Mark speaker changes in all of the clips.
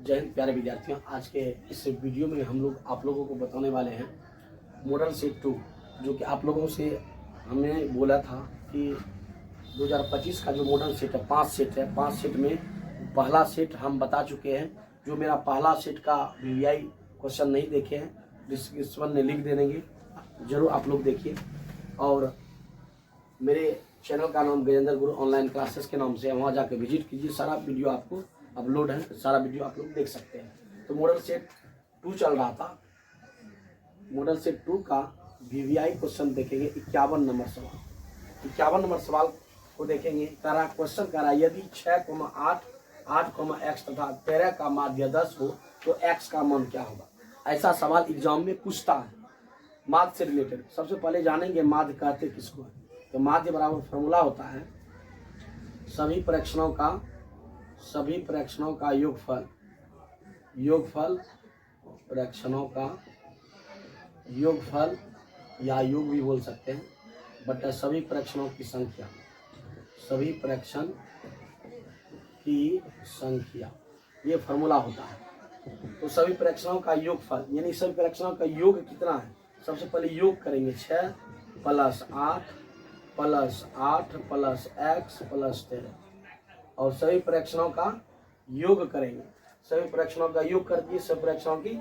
Speaker 1: जय हिंद प्यारे विद्यार्थियों। आज के इस वीडियो में हम लोग आप लोगों को बताने वाले हैं मॉडल सेट 2, जो कि आप लोगों से हमने बोला था कि 2025 का जो मॉडल सेट है 5 सेट है। 5 सेट में पहला सेट हम बता चुके हैं। जो मेरा पहला सेट का VVI क्वेश्चन नहीं देखे हैं, डिस्क्रिप्शन में लिंक दे देंगे, जरूर आप लोग देखिए। और मेरे चैनल का नाम गजेंद्र गुरु ऑनलाइन क्लासेस के नाम से है, वहाँ जाकर विजिट कीजिए। सारा वीडियो आपको अपलोड है, सारा वीडियो आप लोग देख सकते हैं। तो मॉडल सेट 2 चल रहा था। मॉडल सेट 2 का VVI क्वेश्चन देखेंगे 51 नंबर सवाल। 51 नंबर सवाल को देखेंगे। करा क्वेश्चन करा, यदि 6,8, 8,x तथा 13 का माध्य 10 हो तो x का मान क्या होगा। ऐसा सवाल एग्जाम में पूछता है माध्य से रिलेटेड। सबसे पहले जानेंगे माध्य कहते किसको है। तो माध्य बराबर फॉर्मूला होता है सभी प्रेक्षणों का योगफल प्रेक्षणों का योगफल या योग भी बोल सकते हैं, बट सभी प्रेक्षणों की संख्या, ये फॉर्मूला होता है। तो सभी प्रेक्षणों का योगफल यानी सभी प्रेक्षणों का योग कितना है। सबसे पहले योग करेंगे 6 + 8 + 8 + x + 13 और सभी प्रेक्षणों का योग करेंगे। सभी प्रेक्षणों का योग कर दिए। सभी प्रेक्षणों की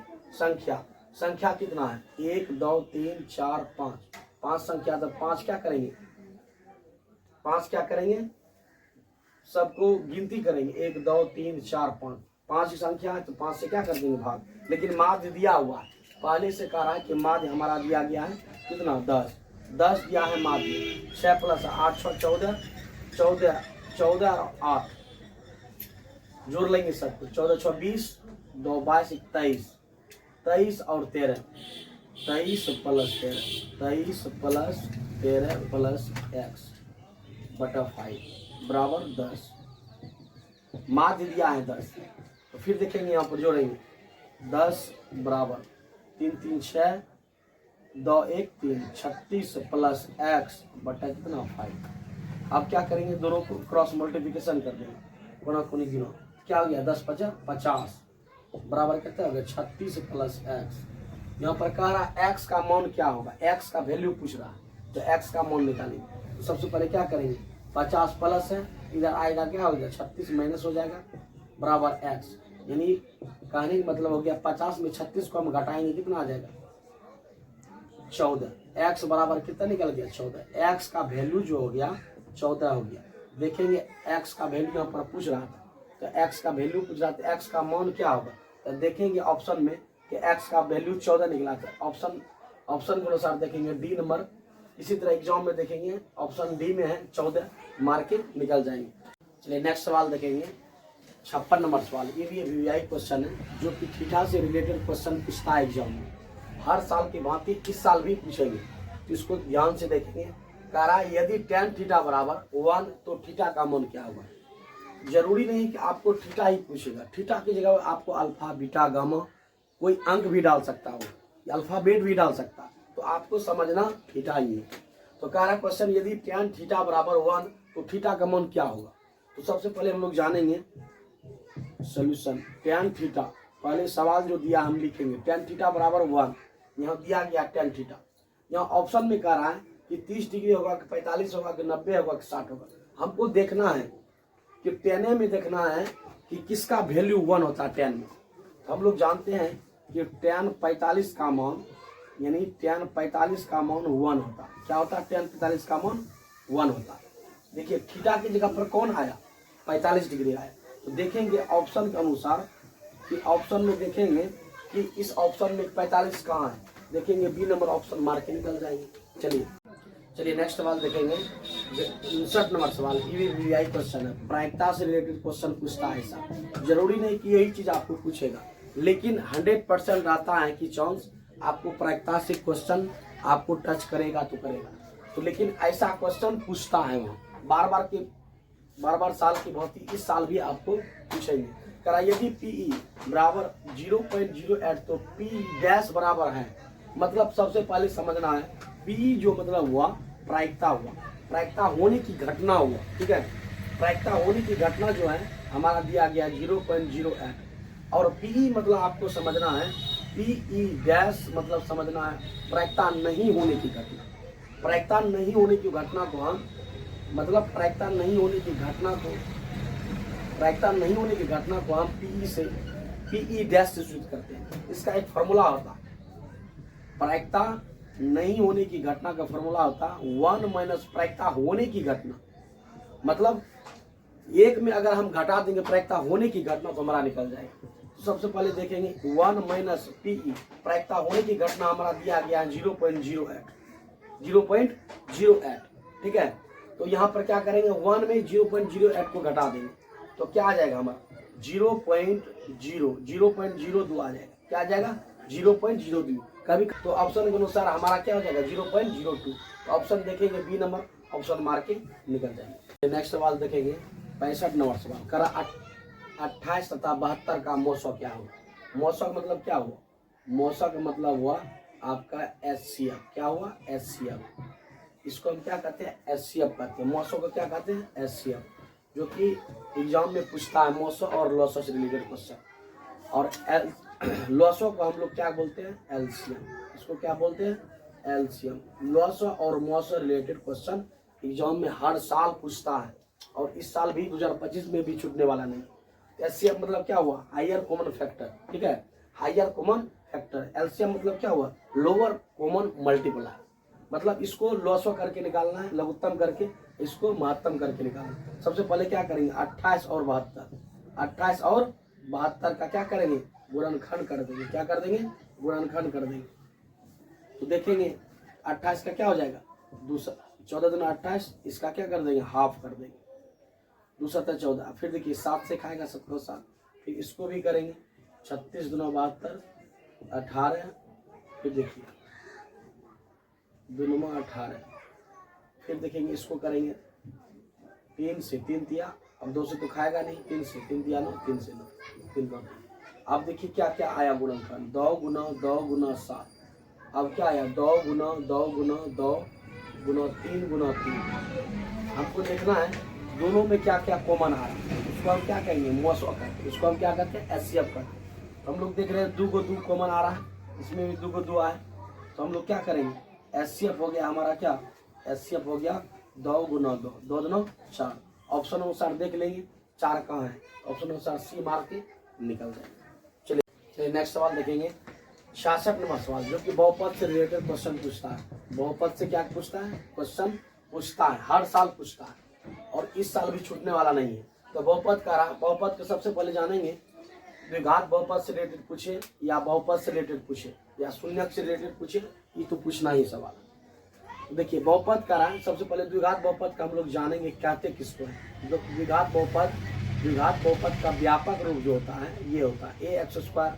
Speaker 1: संख्या कितना है 1 2 3 4 5 5 संख्या। तो 5 क्या करेंगे सबको गिनती करेंगे 1 2 3 4 5 5 की संख्या है, तो 5 से क्या कर देंगे भाग। लेकिन माध्य दिया हुआ है, पहले से कह रहा है कि माध्य हमारा दिया गया है कितना 10 दिया है माध्य। 6 + 8 = 14 और 8 जोड़ लेंगे सब कुछ। 14 × 6 = 20, 2 × 22 = 23 और 13 23 + 13 + x बटा 5 बराबर 10। माध्य दिया है 10। तो फिर देखेंगे यहाँ पर जोड़ेंगे 10 बराबर 3 3 6 2 1 3 36 + x बटा कितना 5। अब क्या करेंगे दोनों को क्रॉस मल्टीप्लिकेशन कर देंगे, कोना कोनी गिनो। क्या हो गया 10 × 5 = 50 बराबर कितना हो गया 36 + x। यहाँ पर कह रहा है x का मान क्या होगा, x का वैल्यू पूछ रहा है, तो x का मान निकालेंगे। तो सबसे पहले क्या करेंगे 50 प्लस है, इधर आएगा क्या हो गया 36 माइनस हो जाएगा बराबर x। यानी कहने का मतलब हो गया 50 में 36 को हम घटाएंगे कितना आ जाएगा 14। x बराबर कितना निकल गया 14। x का वैल्यू जो हो गया 14 हो गया। देखेंगे x का वैल्यू यहाँ पर पूछ रहा था, तो x का वैल्यू पूछ रहा था, x का मान क्या होगा। तो देखेंगे ऑप्शन में कि x का वैल्यू 14 निकला था। ऑप्शन के अनुसार देखेंगे D नंबर। इसी तरह एग्जाम में देखेंगे ऑप्शन D में है 14, मार के निकल जाएंगे। चलिए नेक्स्ट सवाल देखेंगे 56 नंबर सवाल। ये भी VVI क्वेश्चन है, जो कि थीटा से रिलेटेड क्वेश्चन पूछता है एग्जाम में। हर साल की भांति इस साल भी पूछेंगे, तो इसको ध्यान से देखेंगे। कह रहा है यदि tan थीटा बराबर 1 तो थीटा का मान क्या होगा। जरूरी नहीं कि आपको थीटा ही पूछेगा, थीटा की जगह आपको अल्फा बीटा गामा कोई अंक भी डाल सकता हो, अल्फाबेट भी डाल सकता है, तो आपको समझना थीटा ही है। तो कह रहा है क्वेश्चन यदि tan थीटा बराबर 1 तो थीटा का मान क्या होगा। तो सबसे पहले हम लोग जानेंगे सोल्यूशन। tan थीटा, पहले सवाल जो दिया हम लिखेंगे tan थीटा बराबर 1। यहाँ दिया गया tan थीटा। यहाँ ऑप्शन में कह रहा है कि 30 डिग्री होगा कि 45 होगा कि 90 होगा कि 60 होगा। हमको देखना है कि tan में देखना है कि किसका वैल्यू 1 होता है tan में। तो हम लोग जानते हैं कि tan 45 का मान यानी tan 45 का मान 1 होता है। क्या होता है tan 45 का मान 1 होता है। देखिए थीटा की जगह पर कौन आया 45 डिग्री आया। तो देखेंगे ऑप्शन के अनुसार कि ऑप्शन में देखेंगे कि इस ऑप्शन में 45 कहाँ है। देखेंगे B नंबर ऑप्शन मार के निकल जाएंगे। चलिए नेक्स्ट सवाल देखेंगे 59 नंबर सवाल। ये भी VVI क्वेश्चन है, प्रायिकता से रिलेटेड क्वेश्चन पूछता है। ऐसा जरूरी नहीं कि यही चीज आपको पूछेगा, लेकिन 100% रहता है कि चांस आपको प्रायिकता से क्वेश्चन आपको टच करेगा तो करेगा। तो लेकिन ऐसा क्वेश्चन पूछता है वहाँ बार बार साल की भांति इस साल भी आपको पूछेंगे। करा यदि PE बराबर 0.08 तो P डैश बराबर है, मतलब सबसे पहले समझना है PE जो मतलब हुआ प्रायिकता होने की घटना हुआ। ठीक है, प्रायिकता होने की घटना जो है हमारा दिया गया 0.08। और पीई मतलब आपको समझना है, पीई डैश मतलब समझना है प्रायिकता नहीं होने की घटना। प्रायिकता नहीं होने की घटना को हम मतलब प्रायिकता नहीं होने की घटना को हम पीई से पीई डैश से सूचित करते हैं। इसका एक फॉर्मूला होता है, प्रायिकता नहीं होने की घटना का फॉर्मूला होता है 1 माइनस प्रायिकता होने की घटना। मतलब एक में अगर हम घटा देंगे प्रायिकता होने की घटना तो हमारा निकल जाएगा। तो सबसे पहले देखेंगे 1 माइनस पीई, प्रायिकता होने की घटना हमारा दिया गया है 0.08, ठीक है। तो यहाँ पर क्या करेंगे, 1 में 0.08 को घटा देंगे तो क्या आ जाएगा हमारा 0.02 आ जाएगा। क्या आ जाएगा 0.02। कभी तो ऑप्शन के अनुसार हमारा क्या हो जाएगा 0.02। तो ऑप्शन देखेंगे बी नंबर, ऑप्शन मार के निकल जाएंगे। नेक्स्ट सवाल देखेंगे 65 नंबर सवाल, करा 28 तथा 72 का मौसक क्या हुआ। मौसक मतलब क्या हुआ, मौसक मतलब हुआ आपका एचसीएफ। क्या हुआ एचसीएफ, इसको हम क्या कहते हैं एचसीएफ कहते हैं। मौसक को क्या कहते हैं एचसीएफ, जो कि एग्जाम में पूछता है मौसक और लॉसो से रिलेटेड क्वेश्चन। और लॉसो को हम लोग क्या बोलते हैं एलसीएम, इसको क्या बोलते हैं एलसीएम। लॉसो और मौसो रिलेटेड क्वेश्चन एग्जाम में हर साल पूछता है और इस साल भी 2025 में भी छूटने वाला नहीं। एचसीएफ मतलब क्या हुआ हायर कॉमन फैक्टर, ठीक है, हायर कॉमन फैक्टर। एलसीएम मतलब क्या हुआ लोअर कॉमन मल्टीप्लाई। मतलब इसको लॉसो करके निकालना है, लघुत्तम करके, इसको महत्तम करके निकालना। सबसे पहले क्या करेंगे 28 और 72, 28 और 72 का क्या करेंगे गुणनखंड कर देंगे। क्या कर देंगे गुणनखंड कर देंगे। तो देखेंगे 28 का क्या हो जाएगा 14 दूना 28, इसका क्या कर देंगे हाफ कर देंगे, 2 7 14। फिर देखिए 7 से खाएगा 7 7, फिर इसको भी करेंगे 36 दूना 72 18। फिर देखिए 2 9 18। फिर देखेंगे इसको करेंगे 3 से 3 तिया, अब 2 से तो खाएगा नहीं, 3 से 3 तिया 9, 3 से 9, 3 का। अब देखिए क्या क्या आया गुणनखंड 2 गुना 2 गुना 7। अब क्या आया 2 गुना 2 गुना 2 गुना 3 गुना 3। हमको देखना है दोनों में क्या क्या कॉमन आ रहा है, उसको हम क्या कहेंगे मौसक करते हैं, इसको हम क्या करते हैं एचसीएफ करते हैं। तो हम लोग देख रहे हैं 2 को 2 कॉमन आ रहा है, इसमें भी 2 को 2 आए, तो हम लोग क्या करेंगे एचसीएफ हो गया हमारा क्या एचसीएफ हो गया 2 गुना 2 2 2 4। ऑप्शन अनुसार देख लेंगे 4 कहाँ है, ऑप्शन अनुसार सी मार के निकल जाएंगे। चलिए नेक्स्ट सवाल देखेंगे 66 नंबर सवाल, जो कि बहुपद से रिलेटेड क्वेश्चन पूछता है। बहुपद से क्या पूछता है क्वेश्चन पूछता है, हर साल पूछता है और इस साल भी छूटने वाला नहीं है। तो बहुपद का रहा, बहुपद को सबसे पहले जानेंगे द्विघात बहुपद से रिलेटेड पूछे या बहुपद से रिलेटेड पूछे या शून्यक से रिलेटेड पूछे, ये तो पूछना ही सवाल है। देखिए बहुपद का रहा, सबसे पहले द्विघात बहुपद का हम लोग जानेंगे कहते किसको है। द्विघात बहुपद का व्यापक रूप जो होता है ये होता है ax²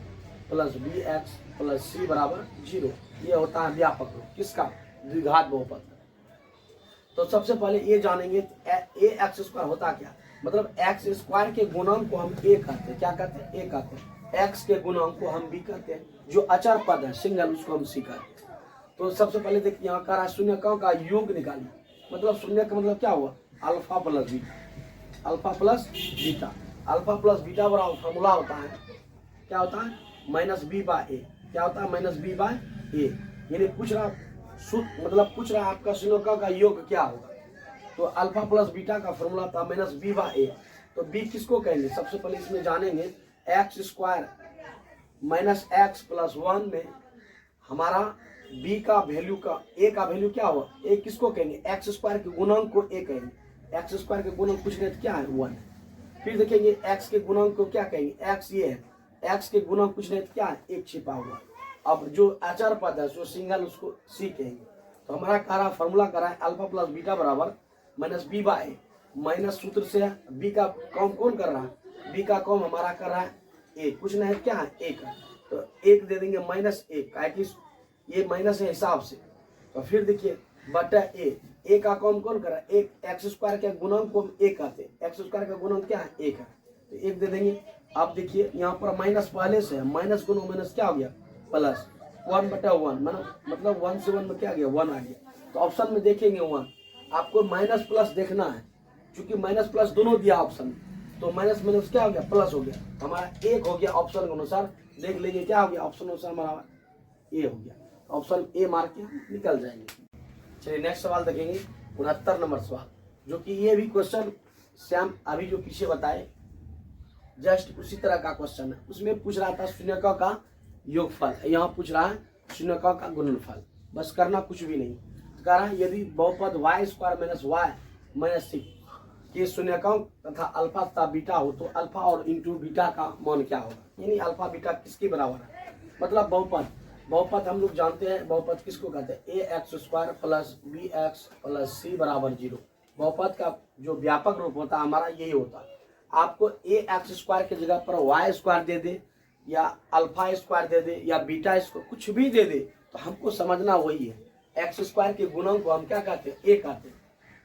Speaker 1: + bx + c बराबर 0। ये होता है व्यापक रूप किसका द्विघात बहुपद। तो सबसे पहले ये जानेंगे ax² होता क्या, मतलब x² के गुणांक को हम a कहते हैं। क्या कहते हैं a कहते हैं। x के गुणांक को हम b कहते हैं, जो अचर पद है सिंगल उसको हम c कहते हैं। तो सबसे पहले देखिए यहाँ का शून्यकों का योग निकालिए, मतलब शून्य का मतलब क्या हुआ alpha plus beta, alpha plus beta. Alpha plus beta बराबर फॉर्मूला होता है क्या होता है -b/a। क्या होता है -b/a। यानी पूछ रहा पूछ रहा आपका शून्यकों का योग क्या होगा। तो अल्फा प्लस बीटा का फॉर्मूला था -b/a। तो b किसको कहेंगे, सबसे पहले इसमें जानेंगे x² - x + 1 में हमारा b का वैल्यू का a का वैल्यू क्या हुआ, a किसको कहेंगे x² के गुणांक को a कहेंगे। x² के गुणांक कुछ नहीं क्या है 1। फिर देखेंगे x के गुणांक को क्या कहेंगे x ये है, x के गुणांक कुछ नहीं क्या है 1 छिपा हुआ। अब जो अचर पद है जो सिंगल उसको c कहेंगे। तो हमारा कह रहा फॉर्मूला कर रहा है अल्फा प्लस बीटा बराबर -b/a। माइनस सूत्र से b का कॉम कौन कर रहा है, b का कॉम हमारा कर रहा है a, कुछ नहीं क्या है 1। तो 1 दे देंगे -1 ये माइनस है हिसाब से। तो फिर देखिए बटा a का कॉम कौन कर रहा है 1, x² के गुणांक को हम 1 कहते हैं, x² का गुणांक क्या है 1 है, तो 1 दे देंगे। आप देखिए यहाँ पर माइनस पहले से है, माइनस गुना माइनस क्या हो गया प्लस 1/1, मतलब 1 से 1 में क्या आ गया 1 आ गया। तो ऑप्शन में देखेंगे 1, आपको माइनस प्लस देखना है, क्योंकि माइनस प्लस दोनों दिया ऑप्शन में। तो माइनस माइनस क्या हो गया, प्लस हो गया, हमारा एक हो गया ऑप्शन के अनुसार। देख लेंगे क्या हो गया, ऑप्शन अनुसार हमारा ए हो गया, ऑप्शन ए मार के निकल जाएंगे। चलिए नेक्स्ट सवाल देखेंगे, 69 नंबर सवाल, जो कि ये भी क्वेश्चन श्याम अभी जो पीछे बताए जस्ट उसी तरह का क्वेश्चन है। उसमें पूछ रहा था शून्यकों का योगफल, यहाँ पूछ रहा है शून्यकों का गुणनफल। बस करना कुछ भी नहीं, तो कह रहा है यदि बहुपद y square minus y minus six के शून्यकों तथा अल्फा तथा बीटा हो तो अल्फा और इंटू बीटा का मान क्या होगा, यानी अल्फा बीटा किसके बराबर है। मतलब बहुपद हम लोग जानते हैं, बहुपद किसको कहते हैं, A X square plus B X plus C बराबर 0। बहुपद का जो व्यापक रूप होता है हमारा यही होता है। आपको ए एक्स स्क्वायर की जगह पर वाई स्क्वायर दे दे या अल्फा स्क्वायर दे दे या बीटा स्क्वायर कुछ भी दे दे, तो हमको समझना वही है। एक्स स्क्वायर के गुणक को हम क्या कहते हैं, ए कहते हैं।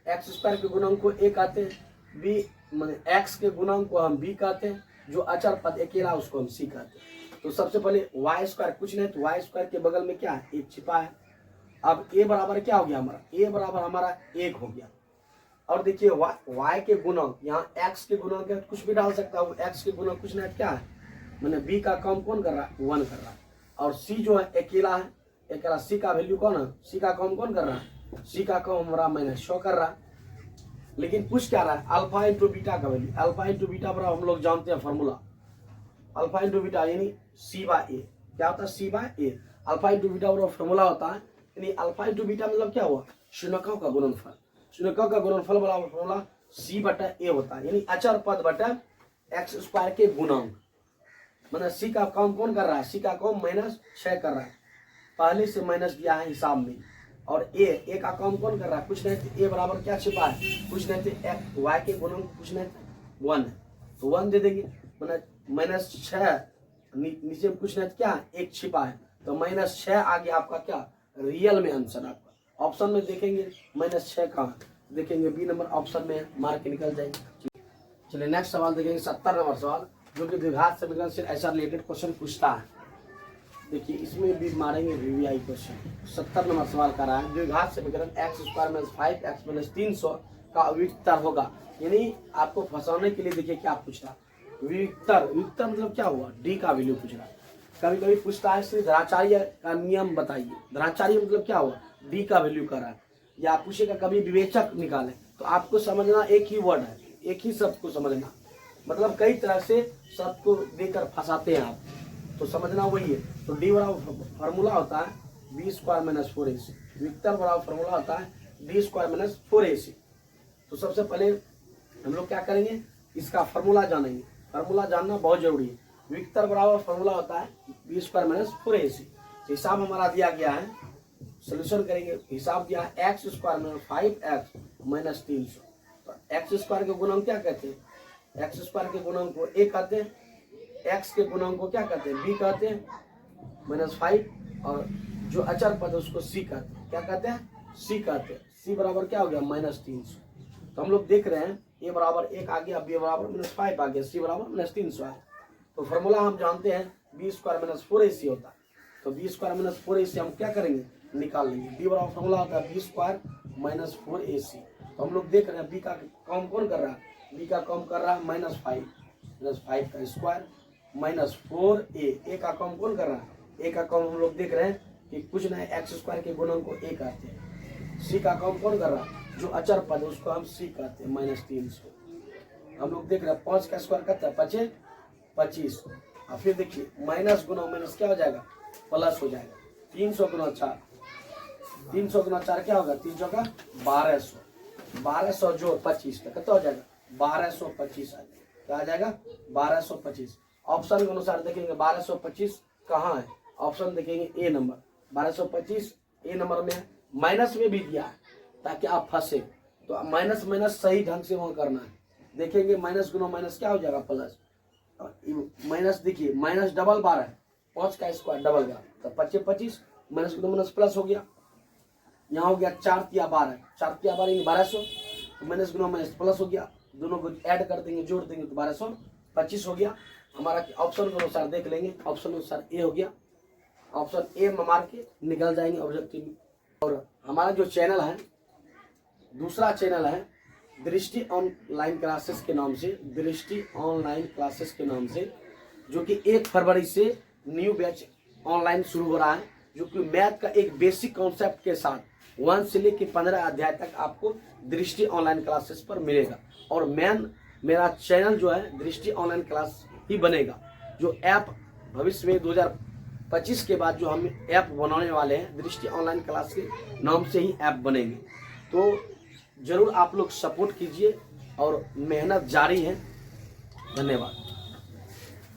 Speaker 1: एक्स स्क्वायर के गुणक को ए कहते हैं, बी माने एक्स के गुणक को हम बी कहते हैं, जो अचर पद अकेला उसको हम सी कहते हैं। तो सबसे पहले वाई स्क्वायर कुछ नहीं, तो वाई स्क्वायर के बगल में क्या है, एक छिपा है। अब ए बराबर क्या हो गया हमारा, ए बराबर हमारा 1 हो गया। और देखिए y के गुणक, यहाँ x के गुणक है, कुछ भी डाल सकता हूँ, x के गुणक कुछ नहीं क्या है, मैंने b का काम कौन कर रहा है, 1 कर रहा है। और c जो है अकेला है, अकेला c का वैल्यू कौन है, c का काम कौन कर रहा है, c का काम हमारा माइनस शो कर रहा है। लेकिन पूछ क्या रहा है, अल्फा इंटू बीटा का वैल्यू। अल्फा इंटू बीटा बराबर हम लोग जानते हैं फॉर्मूला, अल्फा इंटू बीटा यानी c बाय ए। क्या होता है, c बाय ए। अल्फा इंटू बीटा बराबर फॉर्मूला होता है, यानी अल्फा इंटू बीटा मतलब क्या हुआ, शून्यकों का गुणनफल। शून्यकों का गुणनफल बराबर फॉर्मूला c बटा a होता है, यानी अचर पद बटा एक्स स्क्वायर के गुणक। मतलब c का काम कौन कर रहा है, c का काम माइनस 6 कर रहा है, पहले से माइनस दिया है हिसाब में। और a का काम कौन कर रहा है, कुछ नहीं थे, a बराबर क्या छिपा है, कुछ नहीं थे, y के गुणक कुछ नहीं थे, 1 है, तो 1 दे देंगे। मतलब माइनस 6 नीचे में कुछ नहीं क्या, एक छिपा है, तो माइनस 6 आ गया आपका क्या, रियल में आंसर आपका। ऑप्शन में देखेंगे माइनस 6 कहाँ, देखेंगे बी नंबर ऑप्शन में मार के निकल जाएंगे। चलिए नेक्स्ट सवाल देखेंगे, 70 नंबर सवाल, जो कि द्विघात समीकरण से ऐसा रिलेटेड क्वेश्चन पूछता है। देखिए इसमें भी मारेंगे वीवीआई क्वेश्चन। 70 नंबर सवाल कर रहा है, द्विघात समीकरण x square minus 5x minus 300 का विविक्तर होगा। यानी आपको फंसाने के लिए देखिए क्या पूछ रहा है, विविक्तर मतलब क्या हुआ, डी का वैल्यू पूछ रहा है। कभी कभी पूछता है श्री धराचार्य का नियम बताइए, धराचार्य मतलब क्या हुआ, डी का वैल्यू कर रहा है। या पूछेगा कभी विवेचक निकाले, तो आपको समझना एक ही वर्ड है, एक ही शब्द को समझना। मतलब कई तरह से शब्द को देकर फंसाते हैं आप, तो समझना वही है। तो डी बराबर फार्मूला होता है बी स्क्वायर माइनस 4ac, विक्टर बराबर फार्मूला होता है डी स्क्वायर माइनस 4ac। तो सबसे पहले हम लोग क्या करेंगे, इसका फार्मूला जानेंगे। फार्मूला जानना बहुत जरूरी है। विक्टर बराबर फार्मूला होता है बी स्क्वायर माइनस 4ac। हिसाब हमारा दिया गया है, सोल्यूशन करेंगे। हिसाब दिया है x square minus 5x minus 300। तो एक्स स्क्वायर के गुणक क्या कहते हैं, एक्स स्क्वायर के गुणक को ए कहते हैं, एक्स के गुणक को क्या कहते हैं, बी कहते हैं माइनस 5, और जो अचर पद है उसको सी कहते हैं। क्या कहते हैं, सी कहते हैं। सी बराबर क्या हो गया, माइनस 300। तो हम लोग देख रहे हैं ए बराबर 1 आ गया, बी बराबर माइनस 5 आ गया, सी बराबर माइनस 300 है। तो फॉर्मूला हम जानते हैं बी स्क्वायर माइनस 4ac होता है। तो बी स्क्वायर माइनस 4ac हम क्या करेंगे, निकाल लेंगे। बी बराबर फॉर्मूला होता है बी स्क्वायर माइनस 4ac। तो हम लोग देख रहे हैं बी का काम कौन कर रहा है, बी का काम कर रहा है माइनस 5 का स्क्वायर माइनस 4a। ए का काम कौन कर रहा है, ए का काम हम लोग देख रहे हैं कि कुछ नहीं, एक्स स्क्वायर के गुणक को ए कहते हैं। सी का काम कौन कर रहा है, जो अचर पद है उसको हम सी कहते हैं, माइनस 300। हम लोग देख रहे हैं 5 का स्क्वायर करता है 5 25। और फिर देखिए माइनस गुना माइनस क्या हो जाएगा, प्लस हो जाएगा। 300 गुना 4, 300 गुना 4 क्या होगा, 300 का 1200, 1200 जोड़ 25 का कितना हो जाएगा, 1225 आ जाएगा। क्या आ जाएगा, 1225। ऑप्शन के अनुसार देखेंगे 1225 कहाँ है, ऑप्शन देखेंगे ए नंबर 1225 ए नंबर में है। माइनस में भी दिया है ताकि आप फंसे, तो माइनस माइनस सही ढंग से वहाँ करना है। देखेंगे माइनस गुना माइनस क्या हो जाएगा, प्लस। माइनस देखिए माइनस डबल 12 है, 5 का स्क्वायर डबल का, तो 25 25 माइनस गुना माइनस प्लस हो गया। यहाँ हो गया 4 तिया 12, 4 तिया 12 1200, तो माइनस गुना माइनस प्लस हो गया। दोनों को ऐड कर देंगे, जोड़ देंगे तो 1225 हो गया हमारा। ऑप्शन के अनुसार देख लेंगे, ऑप्शन अनुसार ए हो गया। ऑप्शन ए में मार के निकल जाएंगे ऑब्जेक्टिव। और हमारा जो चैनल है, दूसरा चैनल है दृष्टि ऑनलाइन क्लासेस के नाम से, दृष्टि ऑनलाइन क्लासेस के नाम से, जो कि 1 फरवरी से न्यू बैच ऑनलाइन शुरू हो रहा है, जो कि मैथ का एक बेसिक कॉन्सेप्ट के साथ 1 से लेकर 15 अध्याय तक आपको दृष्टि ऑनलाइन क्लासेस पर मिलेगा। और मेरा चैनल जो है दृष्टि ऑनलाइन क्लास ही बनेगा। जो ऐप भविष्य में 2025 के बाद जो हम ऐप बनाने वाले हैं, दृष्टि ऑनलाइन क्लास के नाम से ही ऐप बनेंगे। तो जरूर आप लोग सपोर्ट कीजिए और मेहनत जारी है। धन्यवाद।